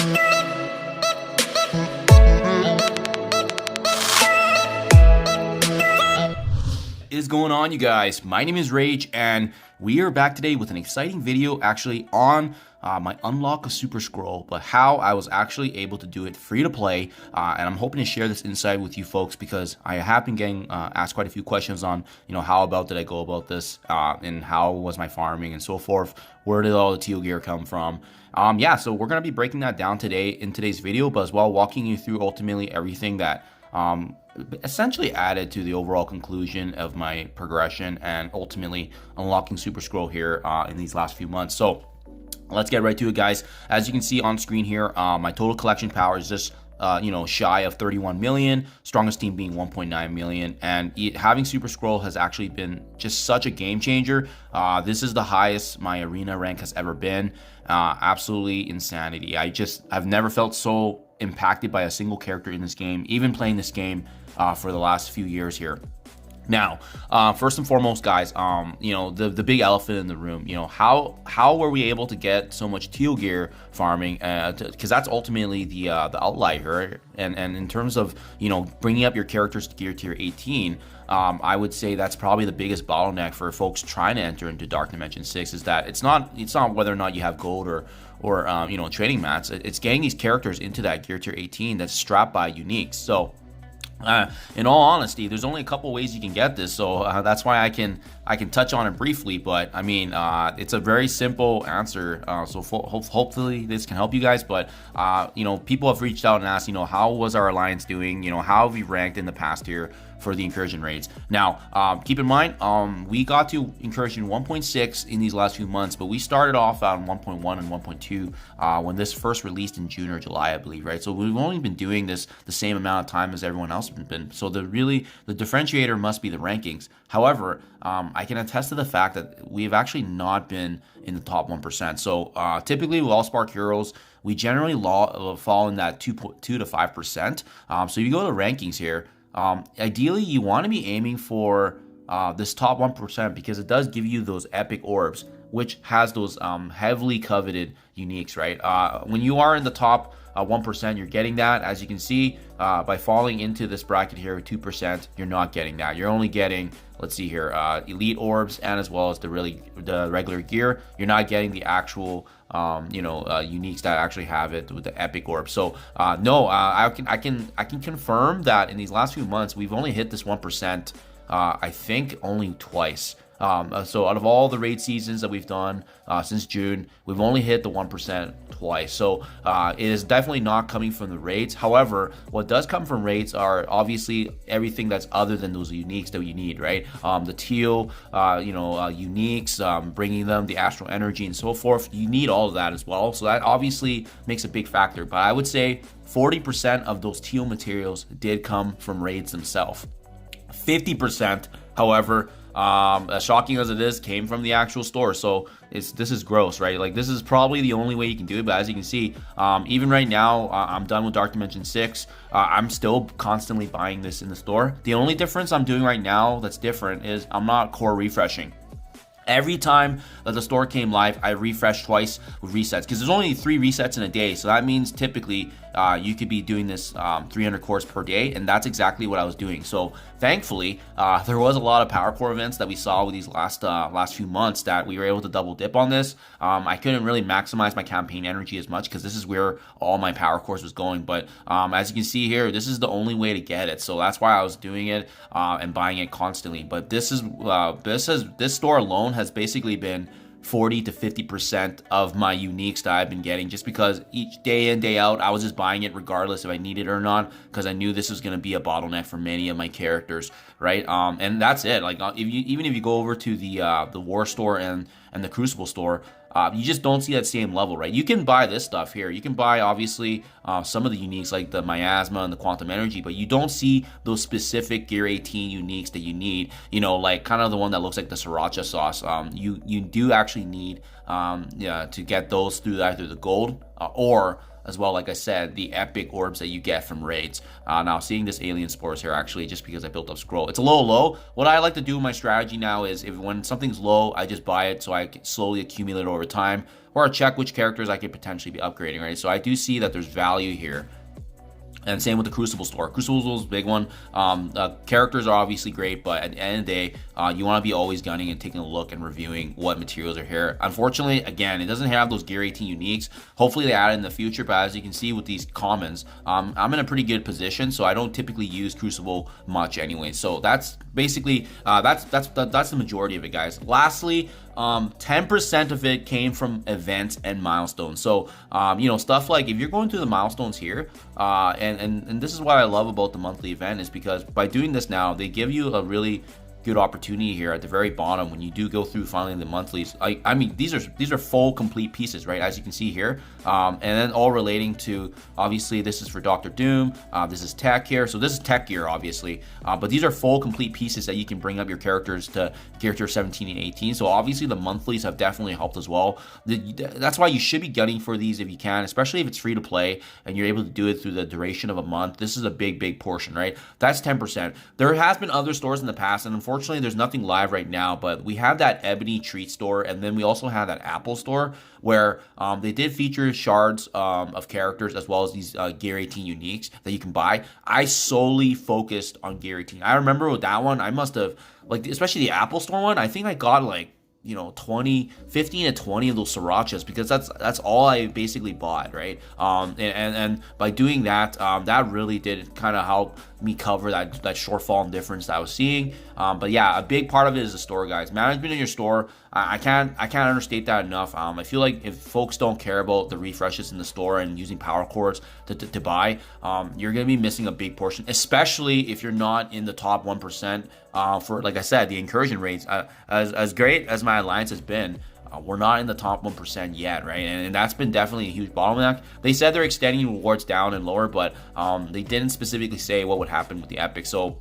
Is going on, you guys? My name is Rayge, and we are back today with an exciting video actually on my unlock a super scroll, but how I was actually able to do it free to play. And I'm hoping to share this insight with you folks because I have been getting asked quite a few questions on, how about did I go about this, and how was my farming and so forth. Where did all the teal gear come from? Yeah, so we're gonna be breaking that down today in today's video, but as well walking you through ultimately everything that essentially added to the overall conclusion of my progression and ultimately unlocking super scroll here in these last few months. So let's get right to it, guys. As you can see on screen here, my total collection power is just shy of 31 million, strongest team being 1.9 million, and having super scroll has actually been just such a game changer. This is the highest my arena rank has ever been. Absolutely insanity. I've never felt so impacted by a single character in this game, even playing this game for the last few years here. Now, first and foremost, guys, the big elephant in the room, how were we able to get so much teal gear farming? Because that's ultimately the outlier. And in terms of, bringing up your characters to gear tier 18, I would say that's probably the biggest bottleneck for folks trying to enter into Dark Dimension 6 is that it's not whether or not you have gold or trading mats. It's getting these characters into that gear tier 18 that's strapped by uniques. So in all honesty, there's only a couple ways you can get this, so that's why I can touch on it briefly. But I mean, it's a very simple answer. So hopefully this can help you guys. But people have reached out and asked, how was our alliance doing? How have we ranked in the past year for the incursion raids? Now, keep in mind, we got to incursion 1.6 in these last few months, but we started off on 1.1 and 1.2 when this first released in June or July, I believe, right? So we've only been doing this the same amount of time as everyone else has been. So the differentiator must be the rankings. However, I can attest to the fact that we've actually not been in the top 1%. So typically with all Spark Heroes, we generally fall in that 2 to 5%. So you go to rankings here. Ideally, you want to be aiming for this top 1% because it does give you those epic orbs, which has those heavily coveted uniques, right? When you are in the top 1%, you're getting that. As you can see, by falling into this bracket here, 2%, you're not getting that. You're only getting, let's see here, elite orbs and as well as the regular gear. You're not getting the actual uniques that actually have it with the epic orb. So no, I can confirm that in these last few months we've only hit this 1%. I think only twice. So out of all the raid seasons that we've done since June, we've only hit the 1% twice. So it is definitely not coming from the raids. However, what does come from raids are obviously everything that's other than those uniques that you need, right? The teal, uniques, bringing them the astral energy and so forth. You need all of that as well. So that obviously makes a big factor. But I would say 40% of those teal materials did come from raids themselves. 50%, however, as shocking as it is, came from the actual store. So this is gross, right? Like, this is probably the only way you can do it. But as you can see, even right now, I'm done with Dark Dimension 6. I'm still constantly buying this in the store. The only difference I'm doing right now that's different is I'm not core refreshing. Every time that the store came live, I refreshed twice with resets because there's only 3 resets in a day. So that means typically you could be doing this 300 cores per day, and that's exactly what I was doing. So thankfully, there was a lot of power core events that we saw with these last few months that we were able to double dip on this. I couldn't really maximize my campaign energy as much because this is where all my power cores was going. But as you can see here, this is the only way to get it. So that's why I was doing it and buying it constantly. But this store alone has basically been 40 to 50% of my uniques that I've been getting, just because each day in, day out, I was just buying it regardless if I needed it or not, because I knew this was going to be a bottleneck for many of my characters, right? And that's it. Like, even if you go over to the War store and the Crucible store, you just don't see that same level, right? You can buy this stuff here. You can buy, obviously, some of the uniques like the Miasma and the Quantum Energy, but you don't see those specific Gear 18 uniques that you need, like kind of the one that looks like the Sriracha sauce. You do actually need to get those through either the gold or as well, like I said, the epic orbs that you get from raids. Now, seeing this alien spores here, actually, just because I built up Skrull, it's a little low. What I like to do in my strategy now is when something's low, I just buy it so I can slowly accumulate over time, or I check which characters I could potentially be upgrading, right? So I do see that there's value here. And same with the Crucible store. Crucible is a big one. Characters are obviously great, but at the end of the day, you want to be always gunning and taking a look and reviewing what materials are here. Unfortunately, again, it doesn't have those Gear 18 uniques. Hopefully they add it in the future, but as you can see with these commons, I'm in a pretty good position, so I don't typically use Crucible much anyway. So that's basically, that's the majority of it, guys. Lastly, 10% of it came from events and milestones. So, you know, stuff like if you're going through the milestones here, and this is what I love about the monthly event, is because by doing this now, they give you a really good opportunity here at the very bottom when you do go through finally the monthlies. I mean, these are full complete pieces, right, as you can see here, and then all relating to, obviously this is for Dr. Doom, this is tech here, so this is tech gear obviously, but these are full complete pieces that you can bring up your characters to gear tier 17 and 18. So obviously the monthlies have definitely helped as well. That's why you should be gunning for these if you can, especially if it's free to play and you're able to do it through the duration of a month. This is a big portion, right? That's 10%. There has been other stores in the past, and unfortunately there's nothing live right now, but we have that Ebony Treat store, and then we also have that Apple store where they did feature shards of characters as well as these Gear 18 uniques that you can buy. I solely focused on Gear 18. I remember with that one, I must have, like, especially the Apple store one, I think I got like, you know, 15 to 20 of those srirachas, because that's all I basically bought, right? And by doing that, that really did kind of help me cover that shortfall and difference that I was seeing. But yeah, a big part of it is the store, guys. Management in your store, I can't understate that enough. I feel like if folks don't care about the refreshes in the store and using power cords to buy, you're gonna be missing a big portion, especially if you're not in the top 1%. For, like I said, the incursion rates, as great as my alliance has been, we're not in the top 1% yet, right? And that's been definitely a huge bottleneck. They said they're extending rewards down and lower, but they didn't specifically say what would happen with the epic. So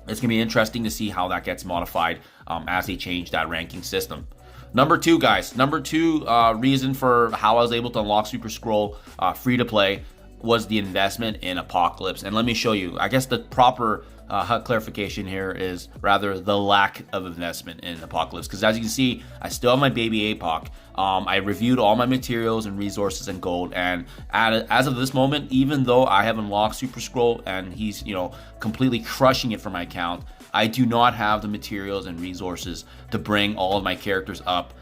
it's gonna be interesting to see how that gets modified as they change that ranking system. Number two, guys, reason for how I was able to unlock Super Skrull free to play was the investment in Apocalypse. And let me show you, I guess the proper clarification here is rather the lack of investment in Apocalypse, because as you can see, I still have my baby APOC. I reviewed all my materials and resources and gold, and as of this moment, even though I have unlocked Super Skrull and he's, you know, completely crushing it for my account, I do not have the materials and resources to bring all of my characters up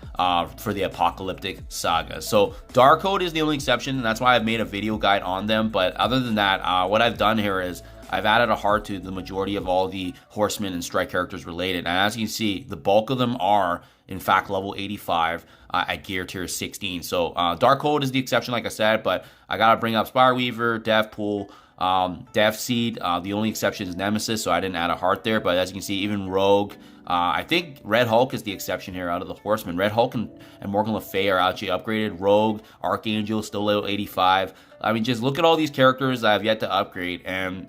for the apocalyptic saga. So Darkhold is the only exception, and that's why I've made a video guide on them. But other than that, what I've done here is I've added a heart to the majority of all the horsemen and strike characters related. And as you can see, the bulk of them are, in fact, level 85 at gear tier 16. So Darkhold is the exception, like I said, but I gotta bring up Spireweaver, Devpool, Death Seed. The only exception is Nemesis, so I didn't add a heart there. But as you can see, even Rogue, I think Red Hulk is the exception here out of the horsemen. Red Hulk and Morgan Le Fay are actually upgraded. Rogue, Archangel, still level 85. I mean, just look at all these characters I have yet to upgrade. And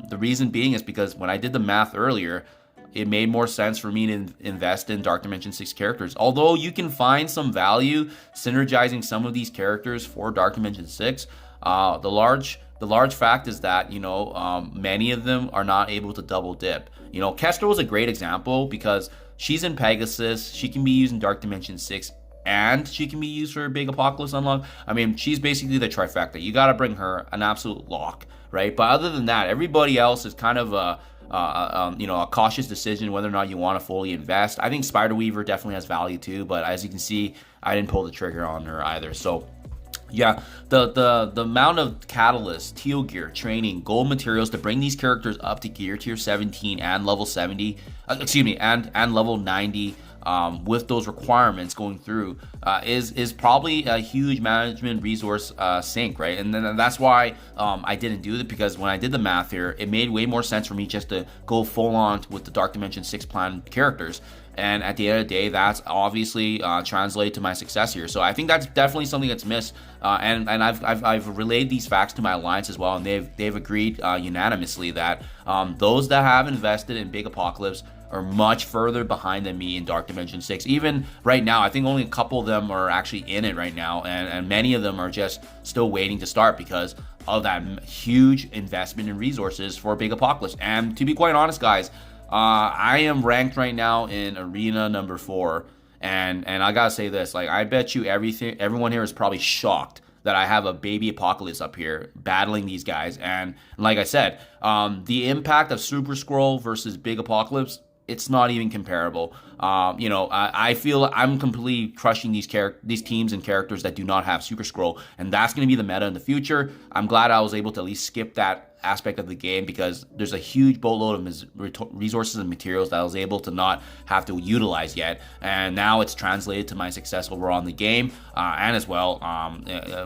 the reason being is because when I did the math earlier, it made more sense for me to invest in Dark Dimension 6 characters. Although you can find some value synergizing some of these characters for Dark Dimension 6, the large fact is that, you know, many of them are not able to double dip. You know, Kester was a great example because she's in Pegasus. She can be used in Dark Dimension 6, and she can be used for a big Apocalypse unlock. I mean, she's basically the trifecta. You got to bring her an absolute lock, right? But other than that, everybody else is kind of you know, a cautious decision whether or not you want to fully invest. I think Spiderweaver definitely has value too, but as you can see, I didn't pull the trigger on her either. So yeah, the amount of catalyst, teal gear, training, gold materials to bring these characters up to gear tier 17 and level 70, and level 90, with those requirements going through, is probably a huge management resource sink, right? And then that's why I didn't do it, because when I did the math here, it made way more sense for me just to go full on with the Dark Dimension 6 plan characters. And at the end of the day, that's obviously translated to my success here. So I think that's definitely something that's missed. And I've relayed these facts to my alliance as well, and they've agreed unanimously that those that have invested in Big Apocalypse are much further behind than me in Dark Dimension 6. Even right now, I think only a couple of them are actually in it right now, and many of them are just still waiting to start because of that huge investment in resources for Big Apocalypse. And to be quite honest, guys, I am ranked right now in arena number 4, and I gotta say this, like, I bet you everyone here is probably shocked that I have a baby Apocalypse up here battling these guys. And like I said, the impact of Super Skrull versus Big Apocalypse, it's not even comparable. I feel I'm completely crushing these teams and characters that do not have Super Skrull, and that's going to be the meta in the future. I'm glad I was able to at least skip that aspect of the game because there's a huge boatload of resources and materials that I was able to not have to utilize yet, and now it's translated to my success overall in the game, and as well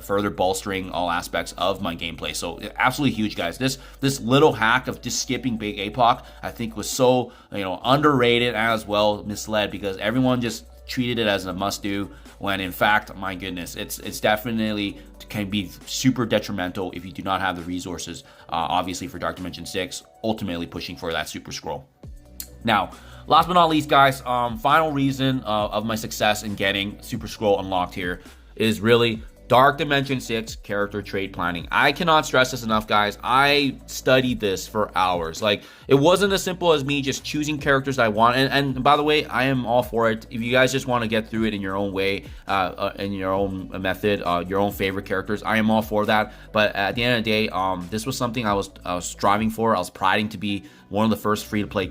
further bolstering all aspects of my gameplay. So absolutely huge, guys. This little hack of just skipping Big APOC, I think, was so underrated and as well misled because everyone just treated it as a must-do, when in fact, my goodness, it's definitely can be super detrimental if you do not have the resources, obviously, for Dark Dimension 6, ultimately pushing for that Super Skrull. Now, last but not least, guys, final reason of my success in getting Super Skrull unlocked here is really Dark Dimension 6 character trait planning. I cannot stress this enough, guys. I studied this for hours. Like, it wasn't as simple as me just choosing characters I want. And by the way, I am all for it. If you guys just want to get through it in your own way, in your own method, your own favorite characters, I am all for that. But at the end of the day, this was something I was striving for. I was priding to be one of the first free-to-play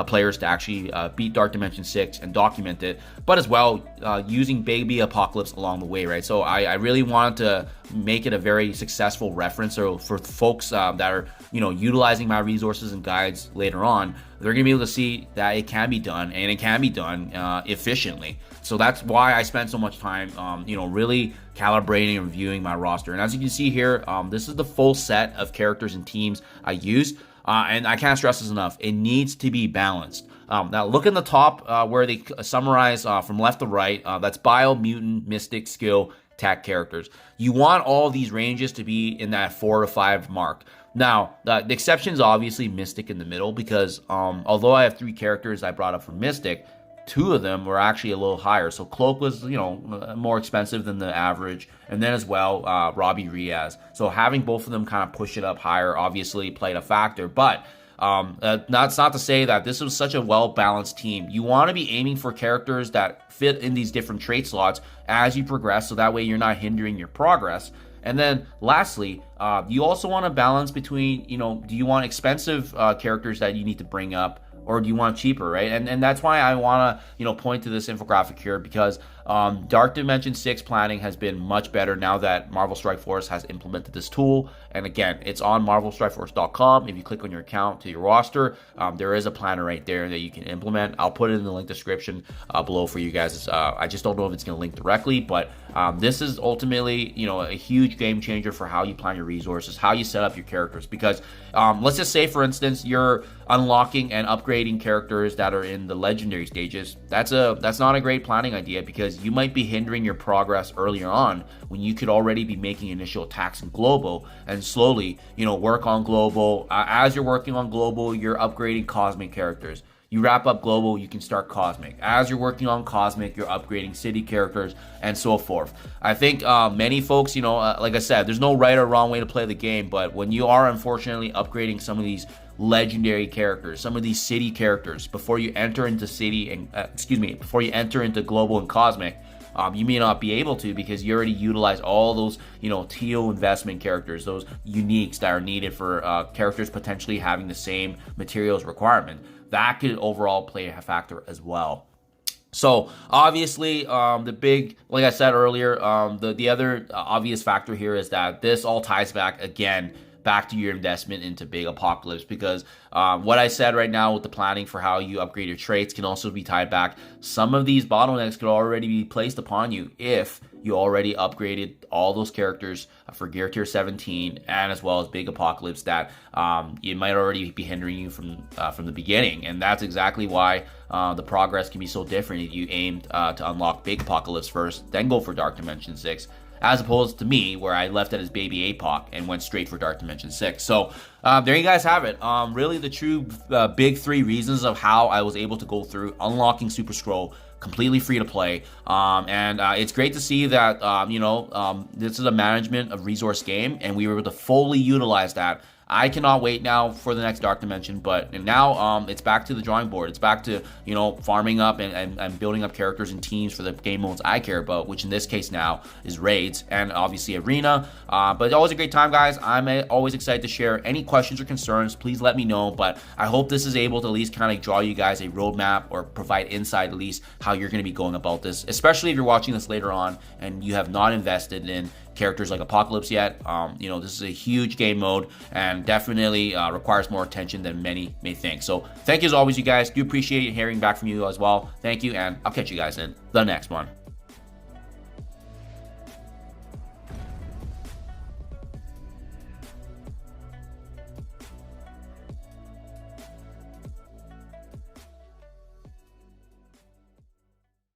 players to actually beat Dark Dimension 6 and document it, but as well using Baby Apocalypse along the way, right? So I really wanted to make it a very successful reference, so for folks that are utilizing my resources and guides later on, they're gonna be able to see that it can be done, and it can be done efficiently. So that's why I spent so much time really calibrating and reviewing my roster. And as you can see here, this is the full set of characters and teams I used. And I can't stress this enough. It needs to be balanced. Now, look in the top where they summarize from left to right. That's Bio, Mutant, Mystic, Skill, Tech characters. You want all these ranges to be in that 4 to 5 mark. Now, the exception is obviously Mystic in the middle because although I have 3 characters I brought up for Mystic, 2 of them were actually a little higher. So Cloak was, more expensive than the average. And then as well, Robbie Riaz. So having both of them kind of push it up higher obviously played a factor. But that's not to say that this was such a well-balanced team. You want to be aiming for characters that fit in these different trait slots as you progress, so that way you're not hindering your progress. And then lastly, you also want to balance between, do you want expensive characters that you need to bring up, or do you want cheaper, right? And that's why I want to, point to this infographic here, because Dark Dimension 6 planning has been much better now that Marvel Strike Force has implemented this tool. And again, it's on marvelstrikeforce.com. If you click on your account to your roster, there is a planner right there that you can implement. I'll put it in the link description below for you guys. I just don't know if it's going to link directly, but this is ultimately, a huge game changer for how you plan your resources, how you set up your characters. Because let's just say, for instance, you're unlocking and upgrading characters that are in the legendary stages. That's not a great planning idea, because you might be hindering your progress earlier on when you could already be making initial attacks in global and slowly, work on global. As you're working on global, you're upgrading cosmic characters. You wrap up global, you can start cosmic. As you're working on cosmic, you're upgrading city characters and so forth. I think many folks, like I said, there's no right or wrong way to play the game, but when you are unfortunately upgrading some of these legendary characters, some of these city characters, before you enter into city and before you enter into global and cosmic, you may not be able to, because you already utilize all those teal investment characters, those uniques that are needed for characters potentially having the same materials requirement. That could overall play a factor as well. So obviously, the big, like I said earlier, the other obvious factor here is that this all ties back to your investment into Big Apocalypse, because what I said right now with the planning for how you upgrade your traits can also be tied back. Some of these bottlenecks could already be placed upon you if you already upgraded all those characters for Gear Tier 17, and as well as Big Apocalypse, that it might already be hindering you from the beginning. And that's exactly why the progress can be so different if you aimed to unlock Big Apocalypse first, then go for Dark Dimension 6. as opposed to me, where I left it as baby APOC and went straight for Dark Dimension 6. So there you guys have it. Really the true big 3 reasons of how I was able to go through unlocking Super Skrull completely free to play. It's great to see that, this is a management of resource game, and we were able to fully utilize that. I cannot wait now for the next Dark Dimension, but now it's back to the drawing board. It's back to, farming up and building up characters and teams for the game modes I care about, which in this case now is raids and obviously arena. But always a great time, guys. I'm always excited to share any questions or concerns. Please let me know, but I hope this is able to at least kind of draw you guys a roadmap or provide insight at least how you're going to be going about this, especially if you're watching this later on and you have not invested in characters like Apocalypse yet. This is a huge game mode and definitely requires more attention than many may think. So thank you as always, you guys. Do appreciate hearing back from you as well. Thank you, and I'll catch you guys in the next one.